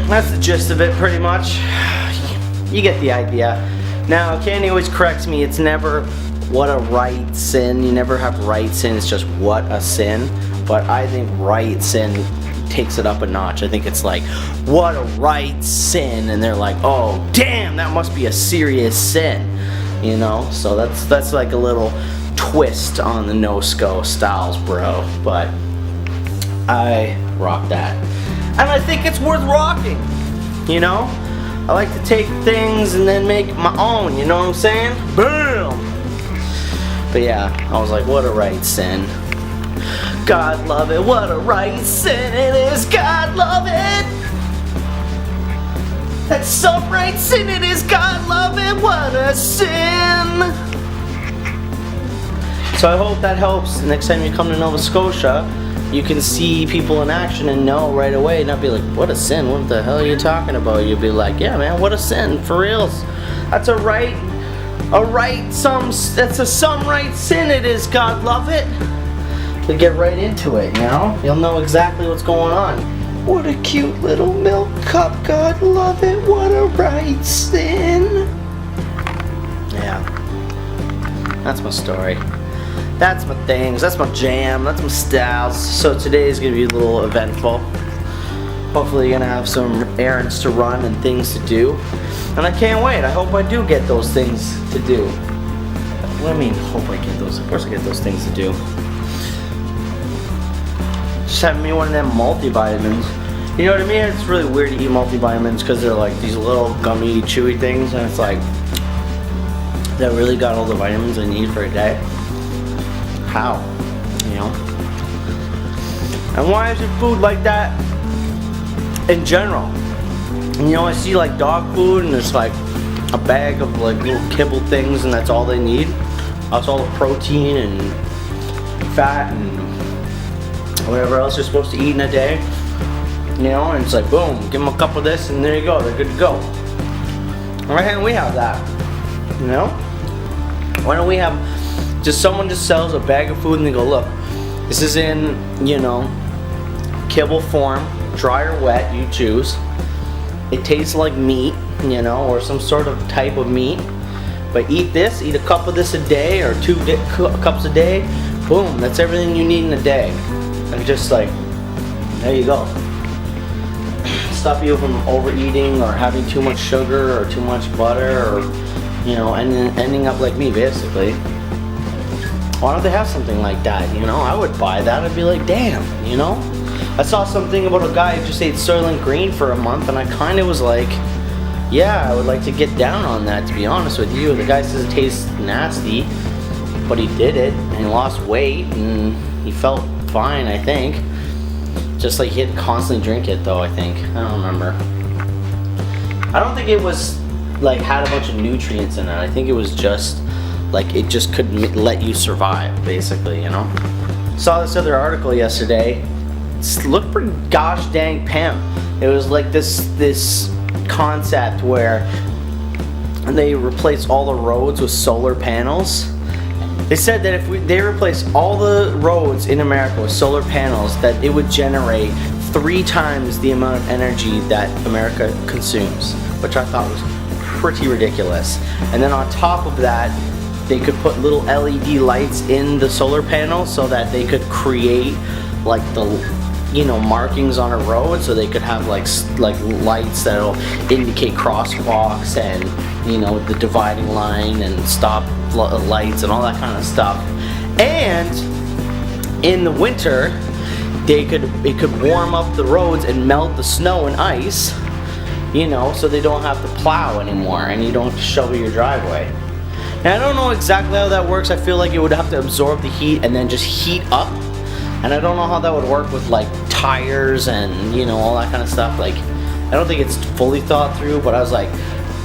That's the gist of it, pretty much. You get the idea. Now, Candy always corrects me. It's never what a right sin. You never have right sin. It's just what a sin. But I think right sin takes it up a notch. I think it's like, what a right sin, and they're like, oh damn, that must be a serious sin, you know. So that's like a little twist on the no-sco styles, bro. But I rock that, and I think it's worth rocking, you know. I like to take things and then make my own, you know what I'm saying? Boom. But yeah, I was like, what a right sin. God love it, what a right sin it is. God love it. That's some right sin it is. God love it, what a sin. So I hope that helps. Next time you come to Nova Scotia, you can see people in action and know right away, not be like, what a sin, what the hell are you talking about? You'll be like, yeah man, what a sin, for reals. That's some right sin it is. God love it. To get right into it, you know? You'll know exactly what's going on. What a cute little milk cup, God love it, what a right sin. Yeah. That's my story. That's my things, that's my jam, that's my styles. So today is gonna be a little eventful. Hopefully you're gonna have some errands to run and things to do. And I can't wait, I hope I do get those things to do. What do I mean, hope I get those? Of course I get those things to do. Just having me one of them multivitamins. You know what I mean? It's really weird to eat multivitamins because they're like these little gummy, chewy things, and it's like, that really got all the vitamins I need for a day. How? You know? And why is it food like that in general? You know, I see like dog food and there's like a bag of like little kibble things and that's all they need. That's all the protein and fat and whatever else you're supposed to eat in a day, you know, and it's like boom, give them a cup of this and there you go, they're good to go. Why can't we have that, you know? Why don't we have just someone just sells a bag of food and they go, look, this is in, you know, kibble form, dry or wet, you choose. It tastes like meat, you know, or some sort of type of meat, but eat this, eat a cup of this a day or two cups a day, boom, that's everything you need in a day. And just like, there you go. Stop you from overeating or having too much sugar or too much butter or, you know, ending up like me basically. Why don't they have something like that, you know? I would buy that. I'd be like, damn, you know? I saw something about a guy who just ate Soylent Green for a month and I kind of was like, yeah, I would like to get down on that, to be honest with you. The guy says it tastes nasty, but he did it and he lost weight and he felt fine, I think. Just like he had to constantly drink it though, I think. I don't remember. I don't think it was like had a bunch of nutrients in it. I think it was just like it just could let you survive, basically, you know. Saw this other article yesterday. It looked pretty gosh dang pimp. It was like this concept where they replace all the roads with solar panels. They said that if they replace all the roads in America with solar panels, that it would generate 3 times the amount of energy that America consumes, which I thought was pretty ridiculous. And then on top of that, they could put little LED lights in the solar panel so that they could create like the, you know, markings on a road, so they could have like lights that'll indicate crosswalks and, you know, the dividing line and stop lights and all that kind of stuff. And in the winter, it could warm up the roads and melt the snow and ice, you know, so they don't have to plow anymore and you don't shovel your driveway. And I don't know exactly how that works. I feel like it would have to absorb the heat and then just heat up. And I don't know how that would work with like tires and, you know, all that kind of stuff. Like, I don't think it's fully thought through, but I was like,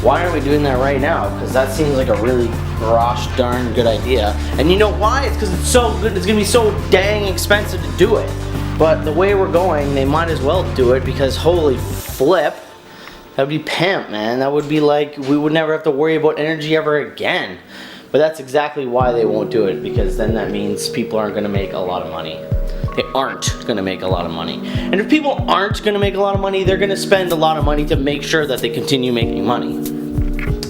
why aren't we doing that right now? Because that seems like a really gosh darn good idea. And you know why? It's because it's so good. It's gonna be so dang expensive to do it. But the way we're going, they might as well do it, because holy flip, that would be pimp, man. That would be like, we would never have to worry about energy ever again. But that's exactly why they won't do it, because then that means people aren't gonna make a lot of money. they aren't gonna make a lot of money. And if people aren't gonna make a lot of money, they're gonna spend a lot of money to make sure that they continue making money.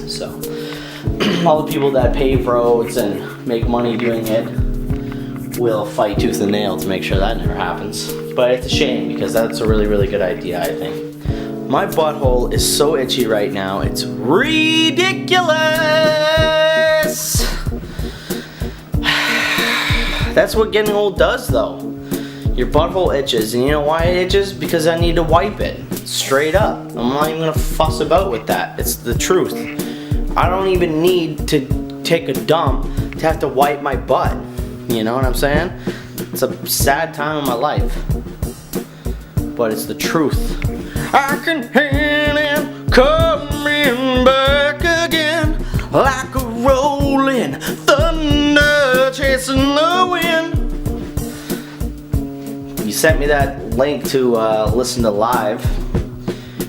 So, all the people that pave roads and make money doing it will fight tooth and nail to make sure that never happens. But it's a shame because that's a really, really good idea, I think. My butthole is so itchy right now, it's ridiculous! That's what getting old does though. Your butthole itches, and you know why it itches? Because I need to wipe it. Straight up. I'm not even gonna fuss about with that. It's the truth. I don't even need to take a dump to have to wipe my butt. You know what I'm saying? It's a sad time in my life. But it's the truth. I can hear it coming back again like a rolling thunder chasing the wind. You sent me that link to listen to Live,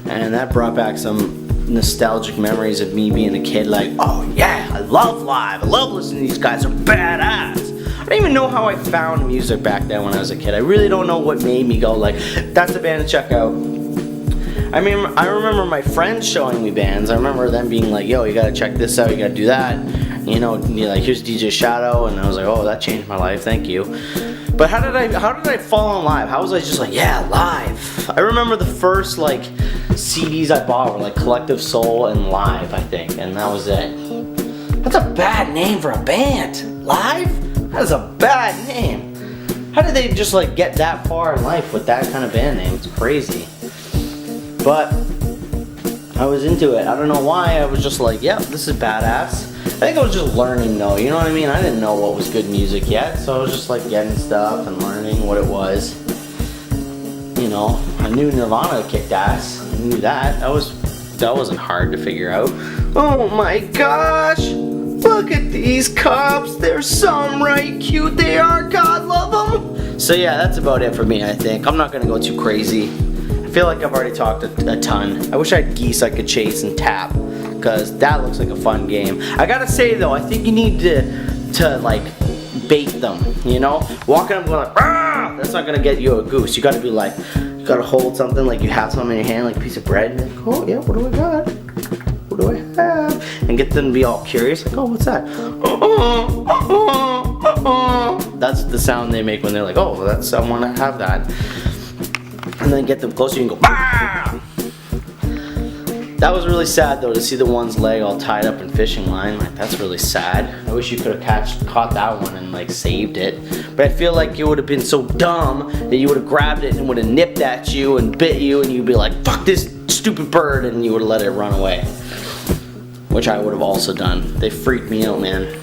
and that brought back some nostalgic memories of me being a kid. Like, oh yeah, I love Live. I love listening to these guys. They're badass. I don't even know how I found music back then when I was a kid. I really don't know what made me go like, that's a band to check out. I mean, I remember my friends showing me bands. I remember them being like, yo, you gotta check this out, you gotta do that. You know, like, here's DJ Shadow, and I was like, oh, that changed my life, thank you. But how did I fall on Live? How was I just like, yeah, Live? I remember the first like CDs I bought were like Collective Soul and Live, I think, and that was it. That's a bad name for a band. Live? That is a bad name. How did they just like get that far in life with that kind of band name? It's crazy. But I was into it. I don't know why. I was just like, yep, this is badass. I think I was just learning though, you know what I mean? I didn't know what was good music yet, so I was just like getting stuff and learning what it was. You know, I knew Nirvana kicked ass. I knew that. That wasn't hard to figure out. Oh my gosh! Look at these cops. There's some right cute. They are. God love them. So yeah, that's about it for me, I think. I'm not gonna go too crazy. I feel like I've already talked a ton. I wish I had geese I could chase and tap, because that looks like a fun game. I gotta say though, I think you need to like bait them, you know? Walking up going like, ah! That's not gonna get you a goose. You gotta be like, you gotta hold something like you have something in your hand, like a piece of bread, and like, oh yeah, what do I got? What do I have? And get them to be all curious, like, oh, what's that? That's the sound they make when they're like, oh, that's, I wanna have that. And then get them closer, you can go, bah! That was really sad though, to see the one's leg all tied up in fishing line. Like, that's really sad. I wish you could have caught that one and like saved it. But I feel like you would have been so dumb that you would have grabbed it and would have nipped at you and bit you, and you'd be like, fuck this stupid bird, and you would have let it run away. Which I would have also done. They freaked me out, man.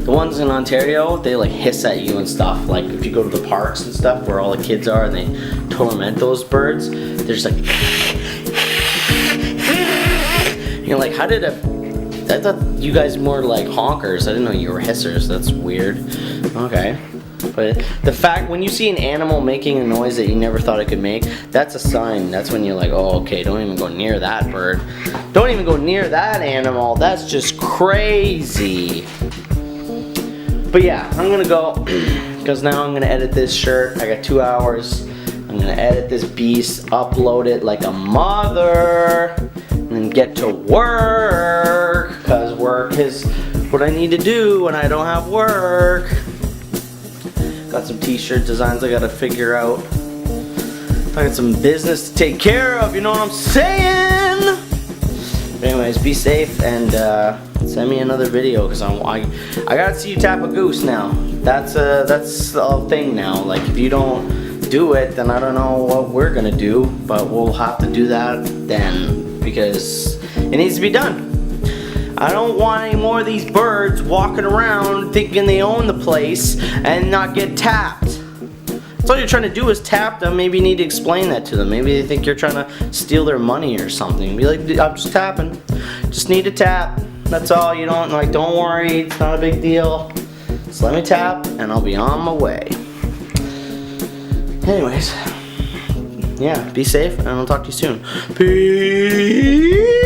The ones in Ontario, they like hiss at you and stuff. Like if you go to the parks and stuff where all the kids are and they torment those birds, they're just like, you're like, how did I thought you guys more like honkers. I didn't know you were hissers. That's weird. Okay. But the fact, when you see an animal making a noise that you never thought it could make, that's a sign. That's when you're like, oh, okay, don't even go near that bird. Don't even go near that animal. That's just crazy. But yeah, I'm gonna go, because now I'm gonna edit this shirt. I got 2 hours. I'm gonna edit this beast, upload it like a mother, and then get to work, because work is what I need to do when I don't have work. Got some t-shirt designs I gotta figure out. I got some business to take care of, you know what I'm saying? But anyways, be safe and send me another video, because I gotta see you tap a goose now. That's a thing now. Like, if you don't do it, then I don't know what we're gonna do, but we'll have to do that then, because it needs to be done. I don't want any more of these birds walking around thinking they own the place and not get tapped. That's all you're trying to do is tap them. Maybe you need to explain that to them. Maybe they think you're trying to steal their money or something. Be like, I'm just tapping. Just need to tap. That's all. You don't like. Don't worry. It's not a big deal. Just let me tap, and I'll be on my way. Anyways, yeah. Be safe, and I'll talk to you soon. Peace.